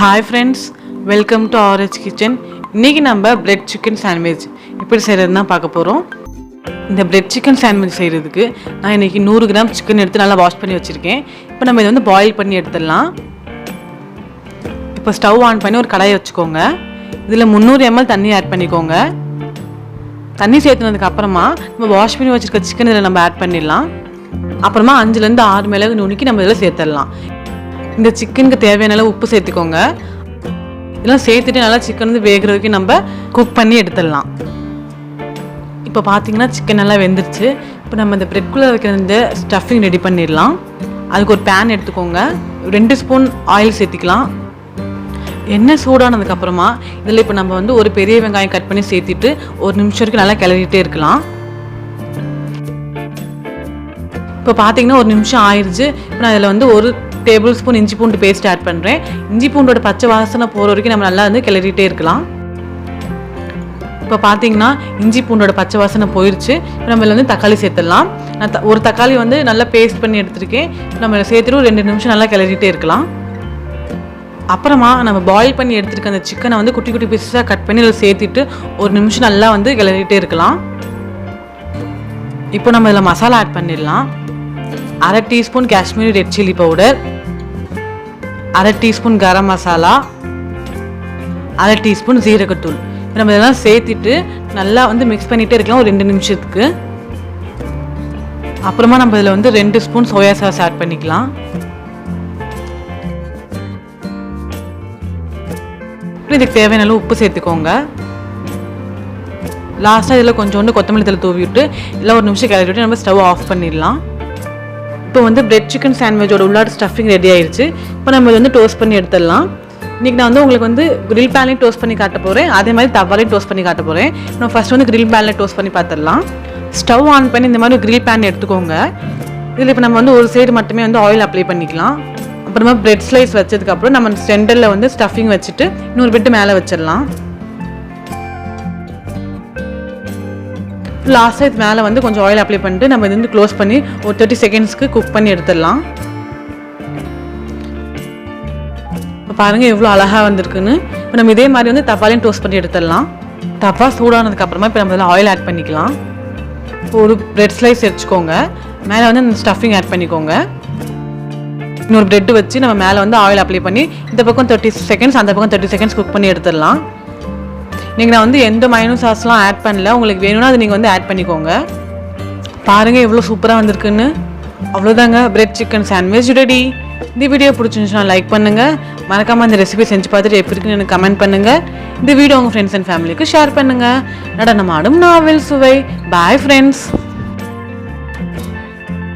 Hi friends, welcome to RH Kitchen. இன்னைக்கு நம்ம bread chicken sandwich எப்படி செய்யறதுன்னா பார்க்க போறோம். இந்த பிரெட் சிக்கன் சாண்ட்விச் செய்யறதுக்கு நான் இன்னைக்கு 100 கிராம் சிக்கன் எடுத்து நல்லா வாஷ் பண்ணி வச்சிருக்கேன். இப்போ நம்ம இதை வந்து பாயில் பண்ணி எடுத்துடலாம். இப்போ ஸ்டவ் ஆன் பண்ணி ஒரு கடாயை வச்சுக்கோங்க. இதில் 300 ml தண்ணி ஆட் பண்ணிக்கோங்க. தண்ணி சேர்த்துனதுக்கு அப்புறமா நம்ம வாஷ் பண்ணி வச்சிருக்க சிக்கன் இதில் நம்ம ஆட் பண்ணிடலாம். அப்புறமா 5லேருந்து 6 மிளகு நுணுக்கி நம்ம இதில் சேர்த்துடலாம். இந்த சிக்கனுக்கு தேவையான அளவு உப்பு சேர்த்துக்கோங்க. இதெல்லாம் சேர்த்துட்டு நல்லா சிக்கன் வந்து வேகிற வரைக்கும் நம்ம குக் பண்ணி எடுத்துடலாம். இப்போ பார்த்தீங்கன்னா சிக்கன் நல்லா வெந்துருச்சு. இப்போ நம்ம இந்த பிரெட்குள்ளே வைக்கிற இந்த ஸ்டஃபிங் ரெடி பண்ணிடலாம். அதுக்கு ஒரு பேன் எடுத்துக்கோங்க. 2 ஸ்பூன் ஆயில் சேர்த்திக்கலாம். எண்ணெய் சூடானதுக்கப்புறமா இதில் இப்போ நம்ம வந்து ஒரு பெரிய வெங்காயம் கட் பண்ணி சேர்த்திட்டு 1 நிமிஷம் வரைக்கும் நல்லா கிளறிட்டே இருக்கலாம். இப்போ பார்த்தீங்கன்னா 1 நிமிஷம் ஆயிடுச்சு. இப்போ நான் இதில் வந்து 1 டேபிள் ஸ்பூன் இஞ்சி பூண்டு பேஸ்ட் ஆட் பண்ணுறேன். இஞ்சி பூண்டோட பச்சை வாசனை போகிற வரைக்கும் நம்ம நல்லா வந்து கிளறிட்டே இருக்கலாம். இப்போ பார்த்தீங்கன்னா இஞ்சி பூண்டோட பச்சை வாசனை போயிடுச்சு. இப்போ நம்ம இதில் வந்து தக்காளி சேர்த்துடலாம். நான் ஒரு தக்காளி வந்து நல்லா பேஸ்ட் பண்ணி எடுத்துருக்கேன். நம்ம சேர்த்துட்டு 2 நிமிஷம் நல்லா கிளறிட்டே இருக்கலாம். அப்புறமா நம்ம பாயில் பண்ணி எடுத்துருக்க அந்த சிக்கனை வந்து குட்டி குட்டி பீஸாக கட் பண்ணி இதில் சேர்த்துட்டு 1 நிமிஷம் நல்லா வந்து கிளறிட்டே இருக்கலாம். இப்போ நம்ம இதில் மசாலா ஆட் பண்ணிடலாம். 1/2 teaspoon Kashmiri red chilli powder, 1/2 teaspoon garam masala, 1/2 teaspoon ஜீரகத்தூள். நம்ம இதெல்லாம் சேர்த்துட்டு நல்லா வந்து மிக்ஸ் பண்ணிகிட்டே இருக்கலாம் ஒரு 2 நிமிஷத்துக்கு. அப்புறமா நம்ம இதில் வந்து 2 ஸ்பூன் சோயா சாஸ் ஆட் பண்ணிக்கலாம். இதுக்கு தேவையான அளவு உப்பு சேர்த்துக்கோங்க. லாஸ்ட்டாக இதில் கொஞ்சோண்டு கொத்தமல்லி தழை தூவி விட்டு இல்லை 1 நிமிஷம் கிளறி விட்டு நம்ம ஸ்டவ் ஆஃப் பண்ணிடலாம். இப்போ வந்து பிரெட் சிக்கன் சாண்ட்விச்சோட உள்ளாட ஸ்டஃபிங் ரெடி ஆயிடுச்சு. இப்போ நம்ம இதை வந்து டோஸ்ட் பண்ணி எடுத்துடலாம். இன்றைக்கி நான் வந்து உங்களுக்கு வந்து கிரில் பேன்லேயும் டோஸ்ட் பண்ணி காட்ட போகிறேன். அதே மாதிரி தவாலையும் டோஸ்ட் பண்ணி காட்ட போகிறேன். நம்ம ஃபஸ்ட் வந்து கிரில் பேனில் டோஸ்ட் பண்ணி பார்த்துடலாம். ஸ்டவ் ஆன் பண்ணி இந்த மாதிரி கிரில் பேன் எடுத்துக்கோங்க. இதில் இப்போ நம்ம வந்து ஒரு சைடு மட்டுமே வந்து ஆயில் அப்ளை பண்ணிக்கலாம். அப்புறமா பிரெட் ஸ்லைஸ் வச்சதுக்கப்புறம் நம்ம சென்டரில் வந்து ஸ்டஃபிங் வச்சுட்டு இன்னொரு பிட்டு மேலே வச்சிடலாம். லாஸ்ட்டாக இது மேலே வந்து கொஞ்சம் ஆயில் அப்ளை பண்ணிட்டு நம்ம இது வந்து க்ளோஸ் பண்ணி ஒரு 30 செகண்ட்ஸ்க்கு குக் பண்ணி எடுத்துடலாம். இப்போ பாருங்கள் எவ்வளோ அழகாக வந்திருக்குன்னு. இப்போ நம்ம இதே மாதிரி வந்து தவாலையும் டோஸ்ட் பண்ணி எடுத்துடலாம். தவா சூடானதுக்கப்புறமா இப்போ நம்ம இதில் ஆயில் ஆட் பண்ணிக்கலாம். இப்போ ஒரு பிரெட் ஸ்லைஸ் வச்சுக்கோங்க. மேலே வந்து அந்த ஸ்டஃபிங் ஆட் பண்ணிக்கோங்க. இன்னொரு பிரெட்டு வச்சு நம்ம மேலே வந்து ஆயில் அப்ளை பண்ணி இந்த பக்கம் 30 செகண்ட்ஸ் அந்த பக்கம் 30 செகண்ட்ஸ் குக் பண்ணி எடுத்துடலாம். நீங்கள் நான் வந்து எந்த மயோனைஸ் சாஸ்லாம் ஆட் பண்ணல. உங்களுக்கு வேணும்னா அது நீங்கள் வந்து ஆட் பண்ணிக்கோங்க. பாருங்கள் எவ்வளோ சூப்பராக வந்திருக்குன்னு. அவ்வளோதாங்க, பிரெட் சிக்கன் சாண்ட்விச் ரெடி. இந்த வீடியோ பிடிச்சிருந்துச்சுன்னா லைக் பண்ணுங்கள். மறக்காமல் இந்த ரெசிபி செஞ்சு பார்த்துட்டு எப்படி இருக்குன்னு எனக்கு கமெண்ட் பண்ணுங்கள். இந்த வீடியோ உங்கள் ஃப்ரெண்ட்ஸ் அண்ட் ஃபேமிலிக்கு ஷேர் பண்ணுங்கள். நடனமாடும் நாவல் சுவை. Bye friends.